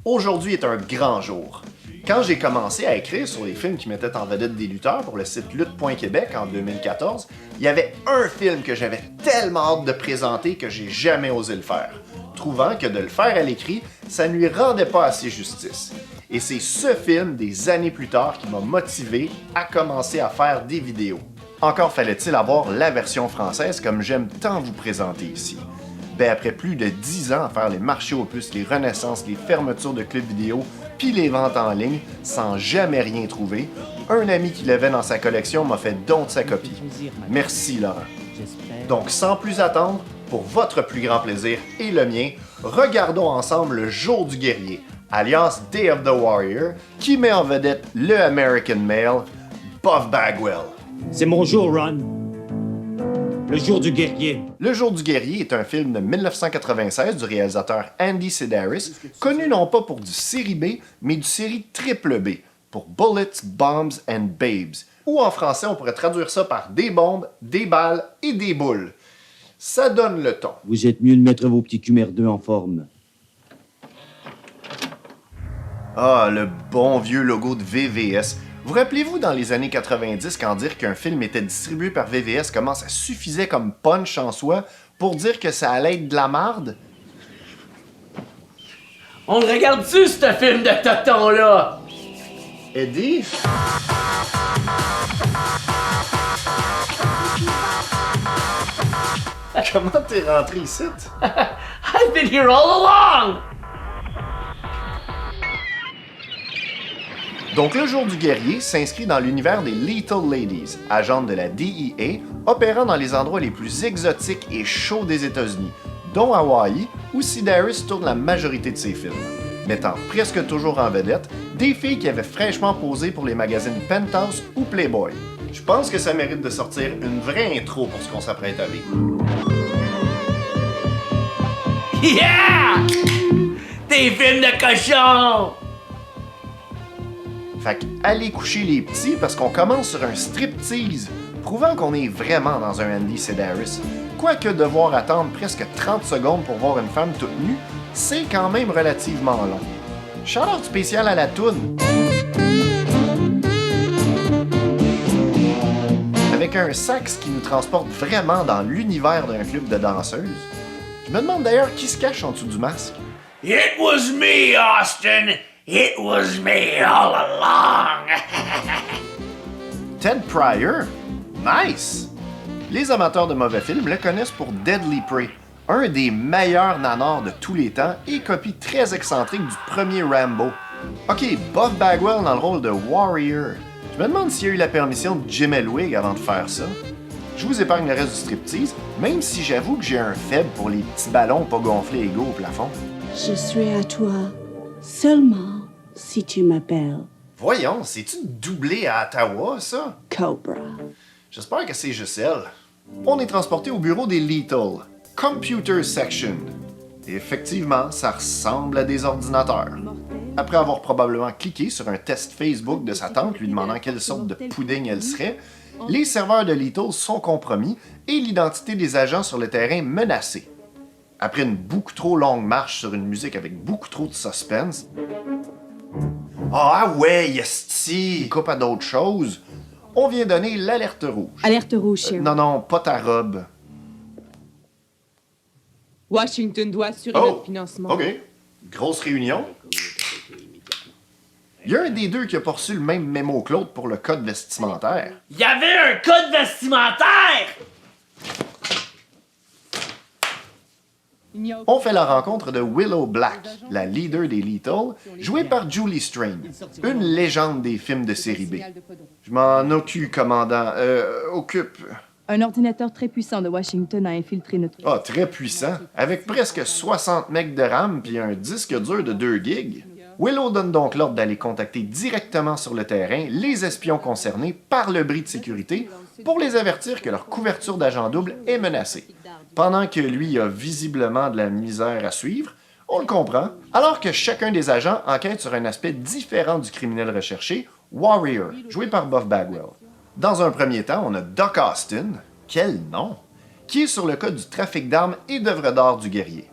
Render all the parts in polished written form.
Aujourd'hui est un grand jour. Quand j'ai commencé à écrire sur les films qui mettaient en vedette des lutteurs pour le site lutte.québec en 2014, il y avait un film que j'avais tellement hâte de présenter que j'ai jamais osé le faire, trouvant que de le faire à l'écrit, ça ne lui rendait pas assez justice. Et c'est ce film, des années plus tard, qui m'a motivé à commencer à faire des vidéos. Encore fallait-il avoir la version française comme j'aime tant vous présenter ici. Ben après plus de 10 ans à faire les marchés aux puces, les renaissances, les fermetures de clubs vidéo, puis les ventes en ligne, sans jamais rien trouver, un ami qui l'avait dans sa collection m'a fait don de sa copie. Merci Laurent. Donc sans plus attendre, pour votre plus grand plaisir et le mien, regardons ensemble Le Jour du Guerrier, alias Day of the Warrior, qui met en vedette le American male, Buff Bagwell. C'est mon jour, Ron. Le jour du guerrier. Le Jour du Guerrier est un film de 1996 du réalisateur Andy Sidaris, connu non pas pour du série B, mais du série triple B, pour Bullets, Bombs and Babes, ou en français on pourrait traduire ça par des bombes, des balles et des boules. Ça donne le ton. Vous êtes mieux de mettre vos petits cumerdeux en forme. Ah, le bon vieux logo de VVS. Vous rappelez-vous dans les années 90 quand dire qu'un film était distribué par VVS comment ça suffisait comme punch en soi pour dire que ça allait être de la marde? On le regarde-tu, ce film de toton-là? Eddie? Comment t'es rentré ici? I've been here all along! Donc, Le Jour du Guerrier s'inscrit dans l'univers des Lethal Ladies, agentes de la DEA, opérant dans les endroits les plus exotiques et chauds des États-Unis, dont Hawaï, où Sidaris tourne la majorité de ses films, mettant presque toujours en vedette des filles qui avaient fraîchement posé pour les magazines Penthouse ou Playboy. Je pense que ça mérite de sortir une vraie intro pour ce qu'on s'apprête à vivre. Yeah! Des films de cochon! Fait que allez coucher les petits parce qu'on commence sur un striptease, prouvant qu'on est vraiment dans un Andy Sidaris. Quoique devoir attendre presque 30 secondes pour voir une femme toute nue, c'est quand même relativement long. Shout-out spécial à la toune. Avec un sax qui nous transporte vraiment dans l'univers d'un club de danseuses. Je me demande d'ailleurs qui se cache en dessous du masque. It was me, Austin! It was me all along! Ted Pryor? Nice! Les amateurs de mauvais films le connaissent pour Deadly Prey, un des meilleurs nanars de tous les temps et copie très excentrique du premier Rambo. Ok, Buff Bagwell dans le rôle de Warrior. Je me demande s'il y a eu la permission de Jim Hellwig avant de faire ça. Je vous épargne le reste du striptease, même si j'avoue que j'ai un faible pour les petits ballons pas gonflés égaux au plafond. Je serai à toi seulement si tu m'appelles Voyons, c'est-tu doublé à Ottawa, ça? Cobra. J'espère que c'est juste elle. On est transporté au bureau des Lethal, Computer Section. Et effectivement, ça ressemble à des ordinateurs. Après avoir probablement cliqué sur un test Facebook de sa tante lui demandant quelle sorte de pudding elle serait, les serveurs de Lethal sont compromis et l'identité des agents sur le terrain menacée. Après une beaucoup trop longue marche sur une musique avec beaucoup trop de suspense... Ah ouais, yesti! Coupe à d'autres choses. On vient donner l'alerte rouge. Alerte rouge, chérie. Non, pas ta robe. Washington doit assurer Oh, notre financement. OK. Grosse réunion. Il y a un des deux qui a poursu le même mémo que l'autre pour le code vestimentaire. Il y avait un code vestimentaire! On fait la rencontre de Willow Black, la leader des Lethal, jouée par Julie Strain, une légende des films de série B. Je m'en occupe, commandant. Occupe. Un ordinateur très puissant de Washington a infiltré notre... Ah, très puissant. Avec presque 60 megs de RAM puis un disque dur de 2 gigs. Willow donne donc l'ordre d'aller contacter directement sur le terrain les espions concernés par le bris de sécurité pour les avertir que leur couverture d'agent double est menacée. Pendant que lui a visiblement de la misère à suivre, on le comprend, alors que chacun des agents enquête sur un aspect différent du criminel recherché, Warrior, joué par Buff Bagwell. Dans un premier temps, on a Doc Austin, quel nom, qui est sur le cas du trafic d'armes et d'œuvres d'art du guerrier.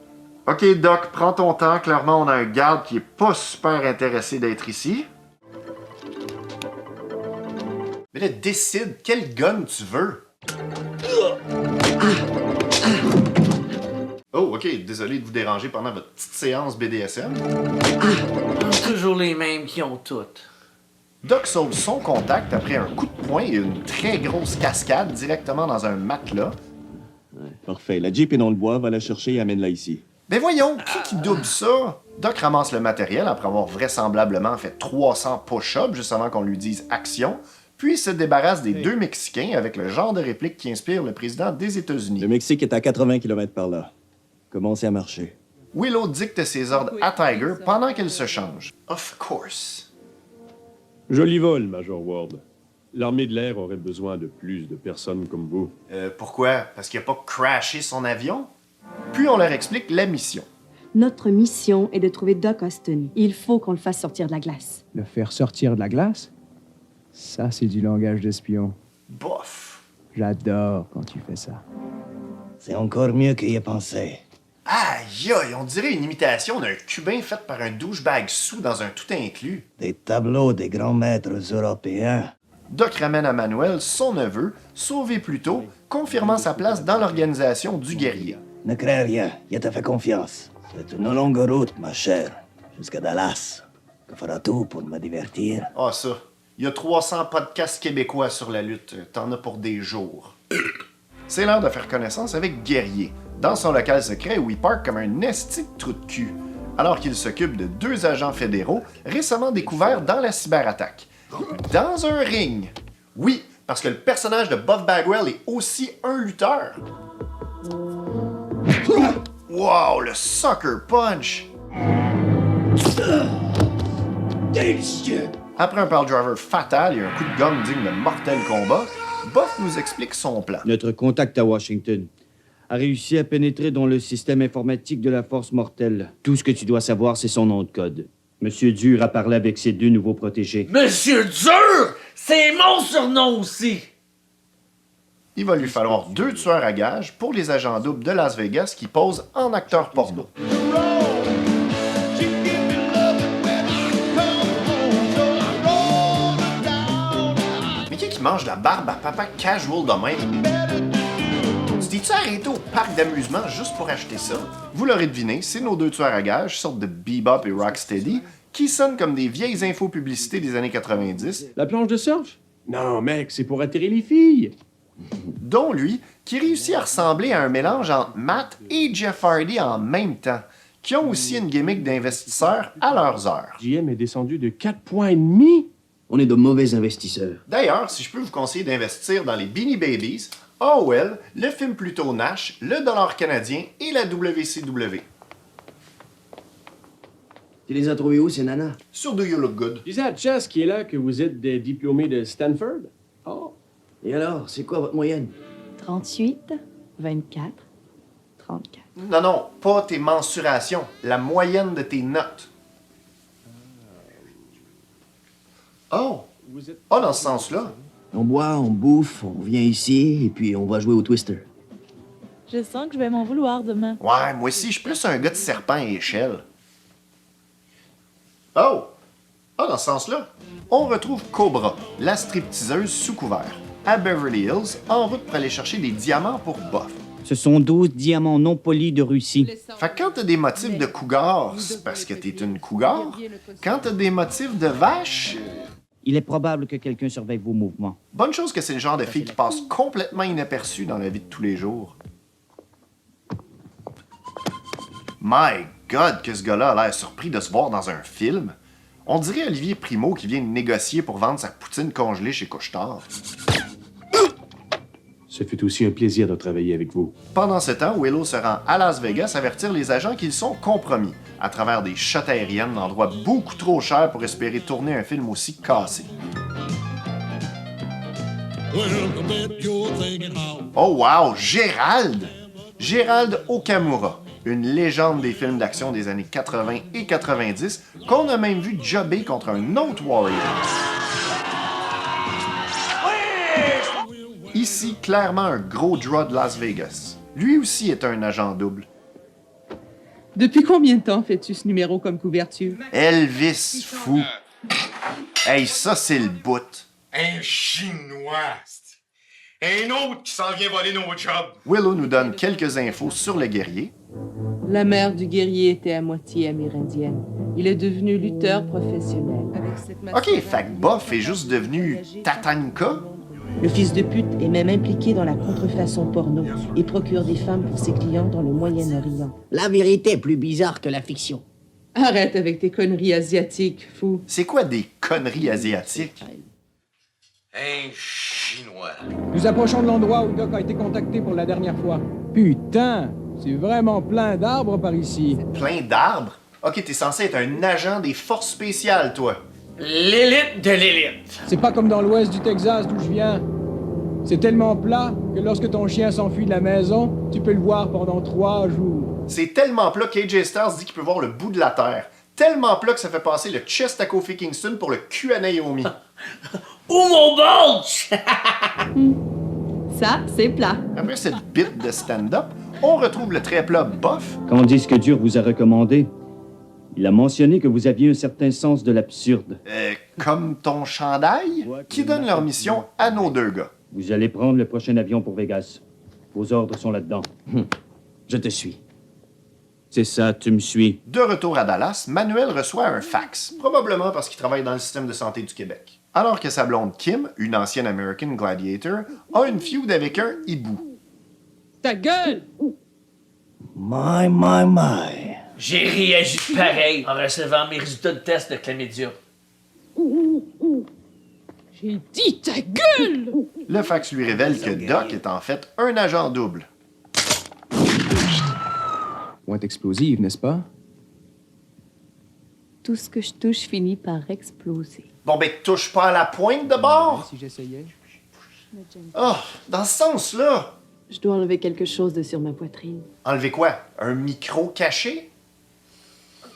Ok, Doc, prends ton temps. Clairement, on a un garde qui est pas super intéressé d'être ici. Mais là, décide quel gun tu veux. Oh, ok, désolé de vous déranger pendant votre petite séance BDSM. Toujours les mêmes qui ont toutes. Doc sauve son contact après un coup de poing et une très grosse cascade directement dans un matelas. Parfait. La Jeep est dans le bois, va la chercher et amène-la ici. Ben voyons, qui double ça? Doc ramasse le matériel après avoir vraisemblablement fait 300 push-ups juste avant qu'on lui dise action, puis se débarrasse des deux Mexicains avec le genre de réplique qui inspire le président des États-Unis. Le Mexique est à 80 km par là. Commencez à marcher. Willow dicte ses ordres à Tiger pendant qu'elle se change. Of course. Joli vol, Major Ward. L'armée de l'air aurait besoin de plus de personnes comme vous. Pourquoi? Parce qu'il a pas crashé son avion? Puis on leur explique la mission. Notre mission est de trouver Doc Austin. Il faut qu'on le fasse sortir de la glace. Le faire sortir de la glace? Ça, c'est du langage d'espion. Bof. J'adore quand tu fais ça. C'est encore mieux qu'il y ait pensé. Aïe aïe, on dirait une imitation d'un Cubain fait par un douchebag sous dans un tout inclus. Des tableaux des grands maîtres européens. Doc ramène à Manuel son neveu, sauvé plus tôt, confirmant sa place dans l'organisation du guerrier. Ne crains rien, il te fait confiance. C'est une longue route, ma chère, jusqu'à Dallas. Tu feras tout pour me divertir. Ah ça, il y a 300 podcasts québécois sur la lutte, t'en as pour des jours. C'est l'heure de faire connaissance avec Guerrier, dans son local secret où il parque comme un esti de trou de cul, alors qu'il s'occupe de 2 agents fédéraux récemment découverts dans la cyberattaque. Dans un ring! Oui, parce que le personnage de Buff Bagwell est aussi un lutteur. Wow, le sucker punch! Après un pile driver fatal et un coup de gomme digne de Mortal Kombat, Buff nous explique son plan. Notre contact à Washington a réussi à pénétrer dans le système informatique de la force mortelle. Tout ce que tu dois savoir, c'est son nom de code. Monsieur Dur a parlé avec ses 2 nouveaux protégés. Monsieur Dur! C'est mon surnom aussi! Il va lui falloir 2 tueurs à gages pour les agents doubles de Las Vegas qui posent en acteurs porno. Mais qui mange de la barbe à papa casual de même? Tu t'es-tu arrêté au parc d'amusement juste pour acheter ça? Vous l'aurez deviné, c'est nos 2 tueurs à gages, sorte de Bebop et Rocksteady, qui sonnent comme des vieilles infos-publicités des années 90, La planche de surf? Non, mec, c'est pour attirer les filles. dont lui, qui réussit à ressembler à un mélange entre Matt et Jeff Hardy en même temps, qui ont aussi une gimmick d'investisseurs à leurs heures. JM est descendu de 4,5 points. On est de mauvais investisseurs. D'ailleurs, si je peux vous conseiller d'investir dans les Beanie Babies, AOL, le film Pluto Nash, le dollar canadien et la WCW. Tu les as trouvés où, ces nanas? Sur Do You Look Good. Je disais à Chess qui est là que vous êtes des diplômés de Stanford. Oh. Et alors, c'est quoi votre moyenne? 38, 24, 34. Non, pas tes mensurations, la moyenne de tes notes. Oh! Dans ce sens-là. On boit, on bouffe, on vient ici, et puis on va jouer au Twister. Je sens que je vais m'en vouloir demain. Ouais, moi aussi, je suis plus un gars de serpent et échelle. Oh! Dans ce sens-là. On retrouve Cobra, la stripteaseuse sous couvert, à Beverly Hills, en route pour aller chercher des diamants pour Buff. Ce sont 12 diamants non polis de Russie. Fait que quand t'as des motifs de cougar, c'est parce que t'es une cougar. Quand t'as des motifs de vache, Il est probable que quelqu'un surveille vos mouvements. bonne chose que c'est le genre de fille qui passe complètement inaperçue dans la vie de tous les jours. My God, que ce gars-là a l'air surpris de se voir dans un film. On dirait Olivier Primo qui vient de négocier pour vendre sa poutine congelée chez Couche-Tard. Ce fut aussi un plaisir de travailler avec vous. Pendant ce temps, Willow se rend à Las Vegas avertir les agents qu'ils sont compromis, à travers des shots aériennes d'endroits beaucoup trop chers pour espérer tourner un film aussi cassé. Oh wow, Gérald! Gérald Okamura, une légende des films d'action des années 80 et 90, qu'on a même vu jobber contre un autre Warrior. Ici, clairement un gros draw de Las Vegas. Lui aussi est un agent double. Depuis combien de temps fais-tu ce numéro comme couverture? Elvis fou. Hey, ça, c'est le bout. Un Chinois. Un autre qui s'en vient voler nos jobs. Willow nous donne quelques infos sur le guerrier. La mère du guerrier était à moitié amérindienne. Il est devenu lutteur professionnel. Avec cette OK, fait que Buff est juste devenu Tatanka. Le fils de pute est même impliqué dans la contrefaçon porno et procure des femmes pour ses clients dans le Moyen-Orient. La vérité est plus bizarre que la fiction. Arrête avec tes conneries asiatiques, fou. C'est quoi des conneries asiatiques? Un Chinois. Nous approchons de l'endroit où Doc a été contacté pour la dernière fois. Putain, c'est vraiment plein d'arbres par ici. Plein d'arbres? OK, t'es censé être un agent des forces spéciales, toi. L'élite de l'élite. C'est pas comme dans l'ouest du Texas d'où je viens. C'est tellement plat que lorsque ton chien s'enfuit de la maison, tu peux le voir pendant 3 jours. C'est tellement plat qu'AJ Styles dit qu'il peut voir le bout de la terre. Tellement plat que ça fait passer le chest à Kofi Kingston pour le cul à Naomi. Ou mon bulge! Ça, c'est plat. Après cette bite de stand-up, on retrouve le très plat Buff. Quand Disque Dur vous a recommandé, il a mentionné que vous aviez un certain sens de l'absurde. Comme ton chandail, qui donne leur mission à nos 2 gars. Vous allez prendre le prochain avion pour Vegas. Vos ordres sont là-dedans. Je te suis. C'est ça, tu me suis. De retour à Dallas, Manuel reçoit un fax, probablement parce qu'il travaille dans le système de santé du Québec. Alors que sa blonde Kim, une ancienne American Gladiator, a une feud avec un hibou. Ta gueule! My. J'ai réagi pareil en recevant mes résultats de test de chlamydia. J'ai dit ta gueule! Le fax lui révèle que Doc est en fait un agent double. Pointe explosive, n'est-ce pas? Tout ce que je touche finit par exploser. Bon ben, touche pas à la pointe de bord! Si j'essayais. Oh, dans ce sens-là! Je dois enlever quelque chose de sur ma poitrine. Enlever quoi? Un micro caché?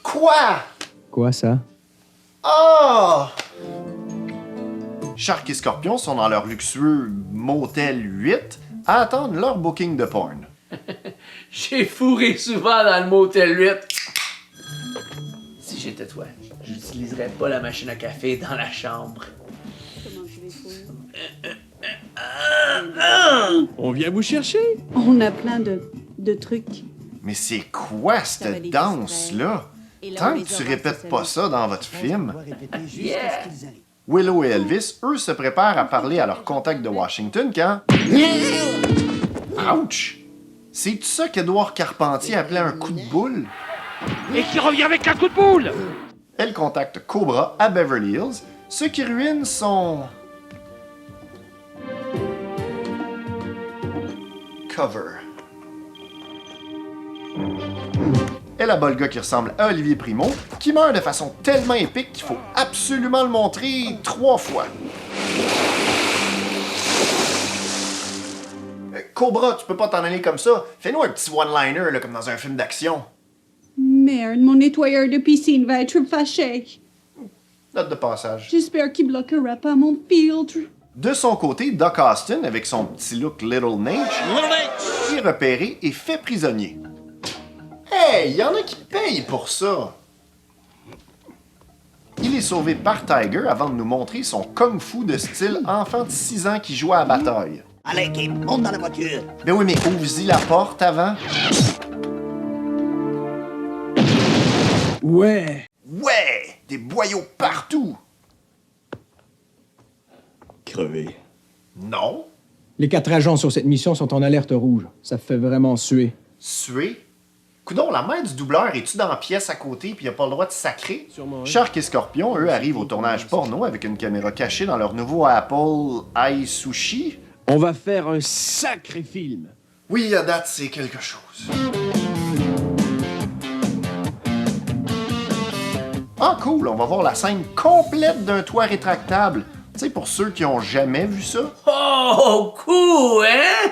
Quoi? Quoi, ça? Oh! Shark et Scorpion sont dans leur luxueux Motel 8 à attendre leur booking de porn. J'ai fourré souvent dans le motel 8. Si j'étais toi, j'utiliserais pas la machine à café dans la chambre. On vient vous chercher. On a plein de trucs. Mais c'est quoi cette danse-là? Tant que tu répètes pas ça dans votre film. Yeah! Willow et Elvis, eux, se préparent à parler à leur contact de Washington quand... Ouch! C'est ça qu'Édouard Carpentier appelait un coup de boule? Et qui revient avec un coup de boule! Elle contacte Cobra à Beverly Hills, ce qui ruine son... cover. Elle abat le gars qui ressemble à Olivier Primo, qui meurt de façon tellement épique qu'il faut absolument le montrer 3 fois. Cobra, tu peux pas t'en aller comme ça. Fais-nous un petit one-liner, là, comme dans un film d'action. Merde, mon nettoyeur de piscine va être fâché. Note de passage. J'espère qu'il bloquera pas mon filtre. De son côté, Doc Austin, avec son petit look Little Nate, est repéré et fait prisonnier. Hey, y en a qui payent pour ça! Il est sauvé par Tiger avant de nous montrer son kung-fu de style enfant de 6 ans qui joue à la bataille. Allez, Kim, monte dans la voiture. Ben oui, mais ouvre-y la porte avant. Ouais! Ouais! Des boyaux partout! Crevé. Non. Les 4 agents sur cette mission sont en alerte rouge. Ça fait vraiment suer. Suer? Coudon, la mère du doubleur, es-tu dans la pièce à côté puis il a pas le droit de sacrer? Shark et Scorpion, eux, arrivent au tournage porno avec une caméra cachée dans leur nouveau Apple iSushi. On va faire un sacré film. Oui, à date, c'est quelque chose. Ah, cool, on va voir la scène complète d'un toit rétractable. Tu sais, pour ceux qui ont jamais vu ça. Oh, cool, hein?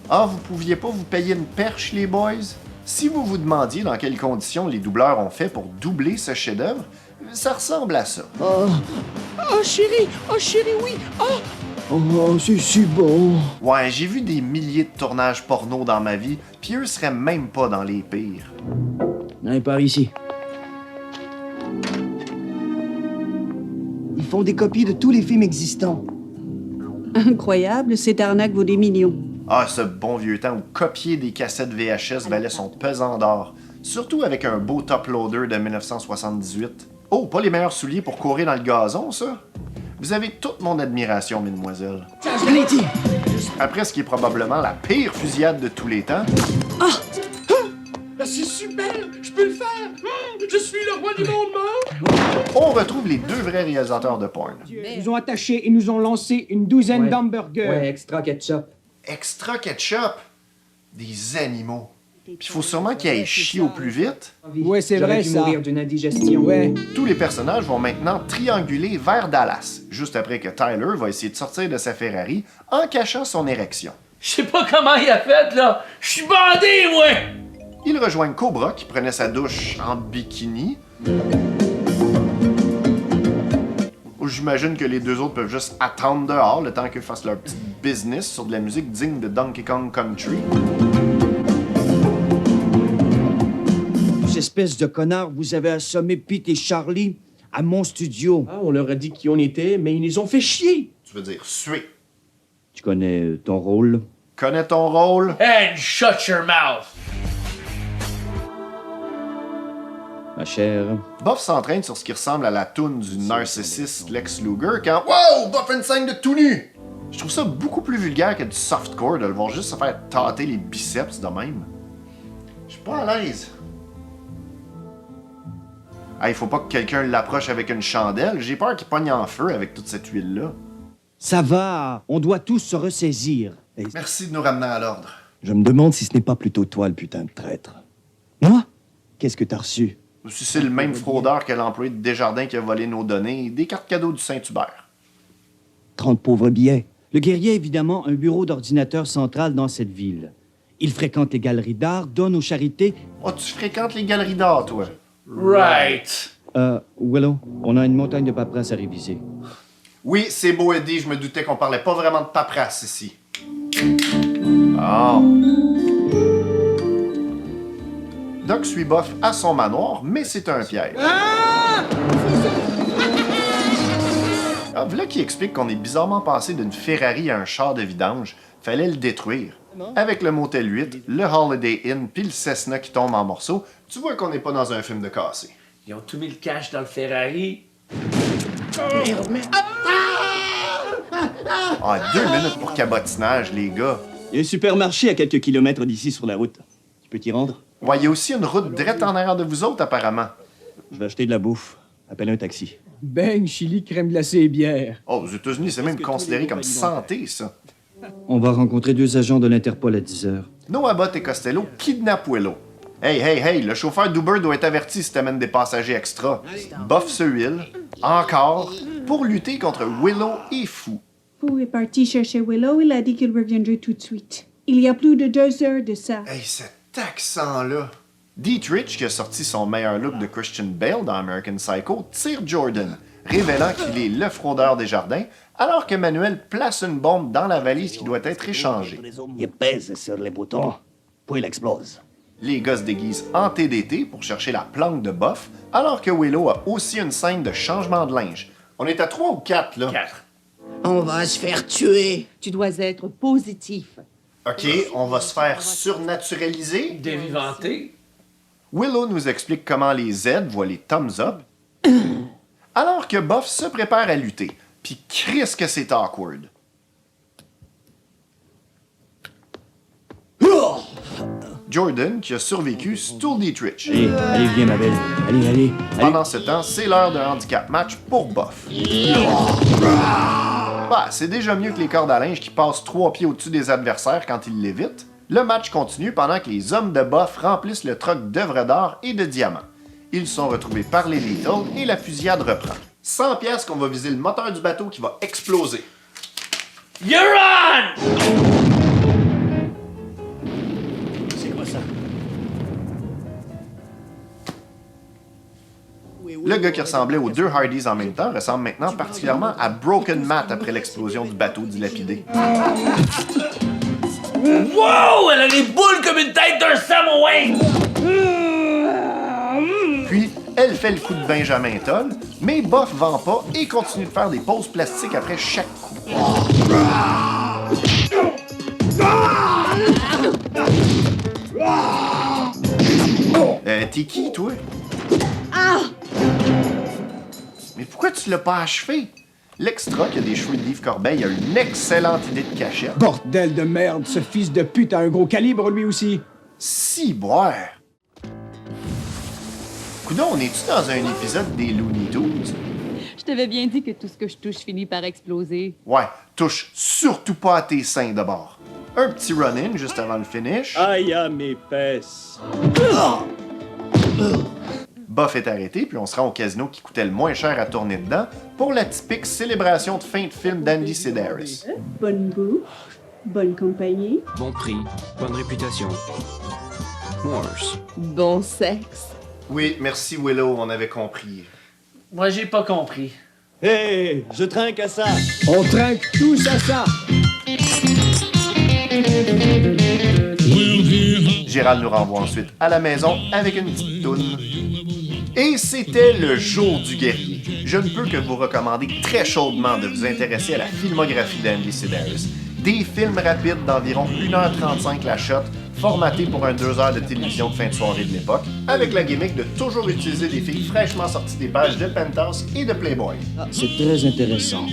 Ah, vous pouviez pas vous payer une perche, les boys? Si vous vous demandiez dans quelles conditions les doubleurs ont fait pour doubler ce chef-d'œuvre, ça ressemble à ça. Oh chérie, oui, oh, c'est si bon. Ouais, j'ai vu des milliers de tournages porno dans ma vie, puis eux seraient même pas dans les pires. Non, par ici. Ils font des copies de tous les films existants. Incroyable, cette arnaque vaut des millions. Ah, ce bon vieux temps où copier des cassettes VHS valait son pesant d'or. Surtout avec un beau top loader de 1978. Oh, pas les meilleurs souliers pour courir dans le gazon, ça? Vous avez toute mon admiration, mesdemoiselles. Tiens, je l'ai dit! Après ce qui est probablement la pire fusillade de tous les temps. Ah! C'est super! Je peux le faire! Je suis le roi du monde mort! On retrouve les deux vrais réalisateurs de porn. Ils nous ont attachés et nous ont lancé une douzaine d'hamburgers. Ouais, extra ketchup. Extra ketchup! Des animaux. Puis il faut sûrement qu'ils aillent chier au plus vite. Ouais, c'est vrai, ça. mourir d'une indigestion. Ouais. Tous les personnages vont maintenant trianguler vers Dallas, juste après que Tyler va essayer de sortir de sa Ferrari en cachant son érection. Je sais pas comment il a fait, là. Je suis bandé, moi! Ils rejoignent Cobra, qui prenait sa douche en bikini. J'imagine que les deux autres peuvent juste attendre dehors le temps qu'ils fassent leur petit business sur de la musique digne de Donkey Kong Country. Vous espèces de connards, vous avez assommé Pete et Charlie à mon studio. Ah, on leur a dit qui on était, mais ils nous ont fait chier. Tu veux dire suer. Tu connais ton rôle? Connais ton rôle? And shut your mouth! Ma chère. Buff s'entraîne sur ce qui ressemble à la toune du narcissiste Lex Luger quand wow, Buff fait une scène de tout nu! Je trouve ça beaucoup plus vulgaire que du softcore de le voir juste se faire tâter les biceps de même. Je suis pas à l'aise. Ah, il faut pas que quelqu'un l'approche avec une chandelle. J'ai peur qu'il pogne en feu avec toute cette huile-là. Ça va, on doit tous se ressaisir. Merci de nous ramener à l'ordre. Je me demande si ce n'est pas plutôt toi le putain de traître. Moi? Qu'est-ce que t'as reçu? Si c'est le même fraudeur que l'employé de Desjardins qui a volé nos données, des cartes cadeaux du Saint-Hubert. 30 pauvres billets. Le guerrier a évidemment un bureau d'ordinateur central dans cette ville. Il fréquente les galeries d'art, donne aux charités. Oh, tu fréquentes les galeries d'art, toi? Right. Willow, on a une montagne de paperasse à réviser. Oui, c'est beau, Eddie. Je me doutais qu'on parlait pas vraiment de paperasse ici. Oh. Doc suit Buff à son manoir, mais c'est un piège. Ah, voilà qui explique qu'on est bizarrement passé d'une Ferrari à un char de vidange. Fallait le détruire. Avec le Motel 8, le Holiday Inn puis le Cessna qui tombe en morceaux, tu vois qu'on n'est pas dans un film de cassé. Ils ont tout mis le cash dans le Ferrari. Ah, 2 minutes pour cabotinage, les gars. Il y a un supermarché à quelques kilomètres d'ici sur la route. Tu peux t'y rendre? Ouais, il y a aussi une route drette en arrière de vous autres, apparemment. Je vais acheter de la bouffe. Appelle un taxi. Ben, chili, crème glacée et bière. Oh, aux États-Unis, c'est même considéré comme santé, ça. On va rencontrer 2 agents de l'Interpol à 10 heures. Noah Abbott et Costello kidnappent Willow. Hey, le chauffeur d'Uber doit être averti si t'amènes des passagers extra. Buff se huile, encore, pour lutter contre Willow et Fou. Fou est parti chercher Willow, il a dit qu'il reviendrait tout de suite. Il y a plus de 2 heures de ça. Hey, cet accent-là. Dietrich, qui a sorti son meilleur look de Christian Bale dans American Psycho, tire Jordan, révélant qu'il est le fraudeur des jardins, alors que Manuel place une bombe dans la valise qui doit être échangée. Il pèse sur les boutons, puis il explose. Les gars se déguisent en TDT pour chercher la planque de Buff, alors que Willow a aussi une scène de changement de linge. On est à 3 ou 4, là? 4. On va se faire tuer. Tu dois être positif. OK, on va se faire surnaturaliser. Dévivanté. Willow nous explique comment les Z voient les thumbs up, alors que Buff se prépare à lutter. Puis crisse que c'est awkward. Jordan, qui a survécu, stoule Dietrich. Allez, viens, ma belle. Allez. Pendant ce temps, c'est l'heure d'un handicap match pour Buff. Bah, c'est déjà mieux que les cordes à linge qui passent 3 pieds au-dessus des adversaires quand ils l'évitent. Le match continue pendant que les hommes de Buff remplissent le truck d'œuvres d'art et de diamants. Ils sont retrouvés par les Little et la fusillade reprend. 100 piastres qu'on va viser le moteur du bateau qui va exploser. You're on! C'est quoi ça? Le gars qui ressemblait aux 2 Hardys en même temps ressemble maintenant particulièrement à Broken Matt après l'explosion du bateau dilapidé. Wow! Elle a les boules comme une tête d'un Samoan! fait le coup de Benjamin Toll, mais Buff vend pas et continue de faire des pauses plastiques après chaque coup. T'es qui, toi? Mais pourquoi tu l'as pas achevé? L'extra, qui a des cheveux de Yves Corbeil, a une excellente idée de cachette. Bordel de merde, ce fils de pute a un gros calibre lui aussi. Si, boire! Coudon, on est-tu dans un épisode des Looney Tunes? Je t'avais bien dit que tout ce que je touche finit par exploser. Ouais, touche surtout pas à tes seins de bord. Un petit run-in juste avant le finish. Aïe à mes fesses! Buff est arrêté, puis on se rend au casino qui coûtait le moins cher à tourner dedans pour la typique célébration de fin de film d'Andy Sedaris. Bonne bouffe, bonne compagnie. Bon prix, bonne réputation. Morse. Bon sexe. Oui, merci Willow, on avait compris. Moi, j'ai pas compris. Hé, je trinque à ça! On trinque tous à ça. Gérald nous renvoie ensuite à la maison avec une petite toune. Et c'était le jour du guerrier. Je ne peux que vous recommander très chaudement de vous intéresser à la filmographie d'Andy Sedaris. Des films rapides d'environ 1h35 la shot, formatés pour un 2 heures de télévision de fin de soirée de l'époque, avec la gimmick de toujours utiliser des filles fraîchement sorties des pages de Penthouse et de Playboy. C'est très intéressant.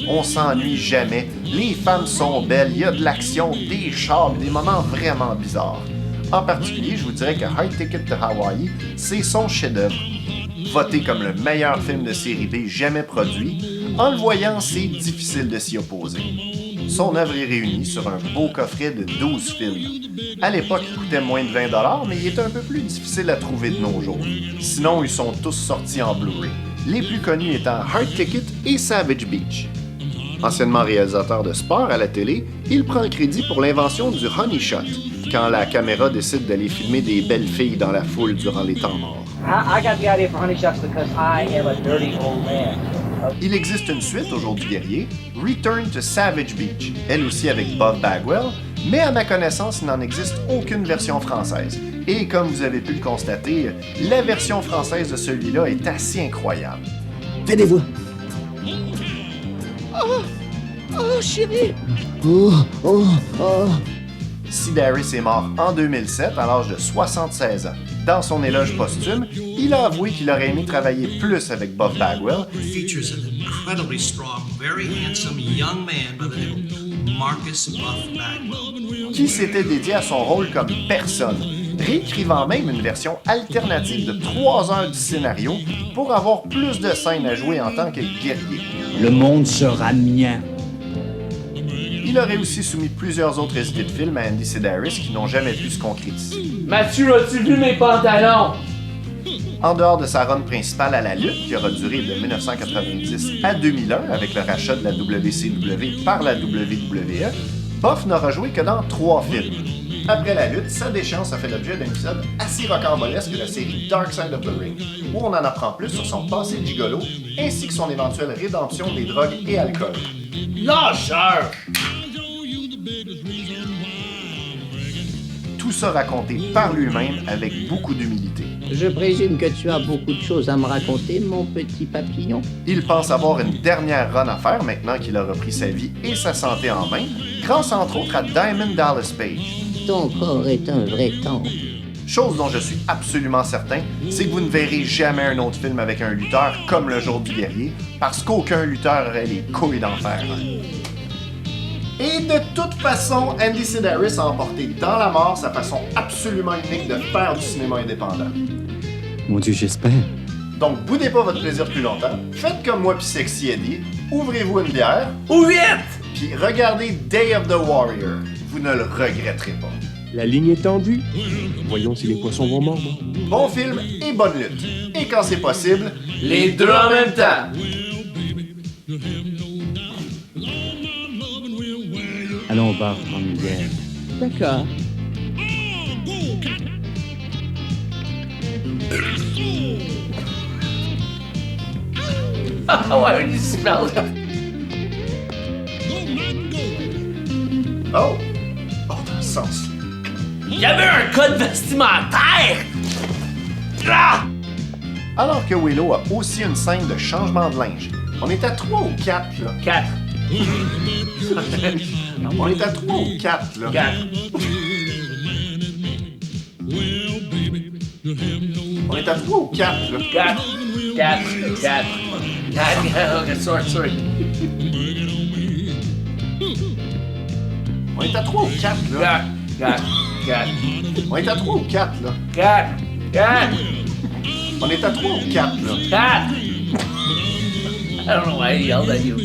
On s'ennuie jamais, les femmes sont belles, il y a de l'action, des chars, des moments vraiment bizarres. En particulier, je vous dirais que High Ticket to Hawaii, c'est son chef-d'œuvre. Voté comme le meilleur film de série B jamais produit, en le voyant, c'est difficile de s'y opposer. Son œuvre est réunie sur un beau coffret de 12 films. À l'époque, il coûtait moins de 20$, mais il est un peu plus difficile à trouver de nos jours. Sinon, ils sont tous sortis en Blu-ray. Les plus connus étant Hard Ticket et Savage Beach. Anciennement réalisateur de sport à la télé, il prend le crédit pour l'invention du honey shot, quand la caméra décide d'aller filmer des belles filles dans la foule durant les temps morts. Il existe une suite au Jour du guerrier, Return to Savage Beach, elle aussi avec Bob Bagwell, mais à ma connaissance, il n'en existe aucune version française. Et comme vous avez pu le constater, la version française de celui-là est assez incroyable. Fais des voix. Oh, chérie! Sedaris est mort en 2007 à l'âge de 76 ans. Dans son éloge posthume, il a avoué qu'il aurait aimé travailler plus avec Bob Bagwell, features an incredibly strong, very handsome young man by the name of Marcus Buff Bagwell, qui s'était dédié à son rôle comme personne, réécrivant même une version alternative de 3 heures du scénario pour avoir plus de scènes à jouer en tant que guerrier. Le monde sera mien. Il aurait aussi soumis plusieurs autres idées de films à Andy Sedaris qui n'ont jamais pu se concrétiser. Mathieu, as-tu vu mes pantalons? En dehors de sa run principale à la lutte, qui aura duré de 1990 à 2001 avec le rachat de la WCW par la WWE, Buff n'aura joué que dans 3 films. Après la lutte, sa déchéance a fait l'objet d'un épisode assez rocambolesque de la série Dark Side of the Ring, où on en apprend plus sur son passé de gigolo, ainsi que son éventuelle rédemption des drogues et alcool. Lâcheur! Tout ça raconté par lui-même avec beaucoup d'humilité. Je présume que tu as beaucoup de choses à me raconter, mon petit papillon. Il pense avoir une dernière run à faire maintenant qu'il a repris sa vie et sa santé en main, grâce entre autres à Diamond Dallas Page. Ton corps est un vrai temple. Chose dont je suis absolument certain, c'est que vous ne verrez jamais un autre film avec un lutteur comme Le Jour du guerrier, parce qu'aucun lutteur aurait les couilles d'en faire. Et de toute façon, Andy Sedaris a emporté dans la mort sa façon absolument unique de faire du cinéma indépendant. Mon Dieu, j'espère. Donc, boudez pas votre plaisir plus longtemps, faites comme moi puis Sexy Eddie, ouvrez-vous une bière, ou vite! Puis regardez Day of the Warrior. Vous ne le regretterez pas. La ligne est tendue. Voyons si les poissons vont mordre. Bon film et bonne lutte. Et quand c'est possible, les deux en même temps. Allons au bar prendre une bière. D'accord. Ah ouais, il smell it. Oh! Oh, dans le sens. Il y avait un code vestimentaire! Ah! Alors que Willow a aussi une scène de changement de linge. On est à 3 ou 4, là? 4. On est à 3 ou 4, là? 4. On est à 3 ou 4, là? 4. 4. 4. 4. Ok, sorry. On est à 3 ou 4, là? 4. On est à 3 ou 4, là? 4. 4. On est à 3 ou 4, là? 4. I don't know why I yelled at you.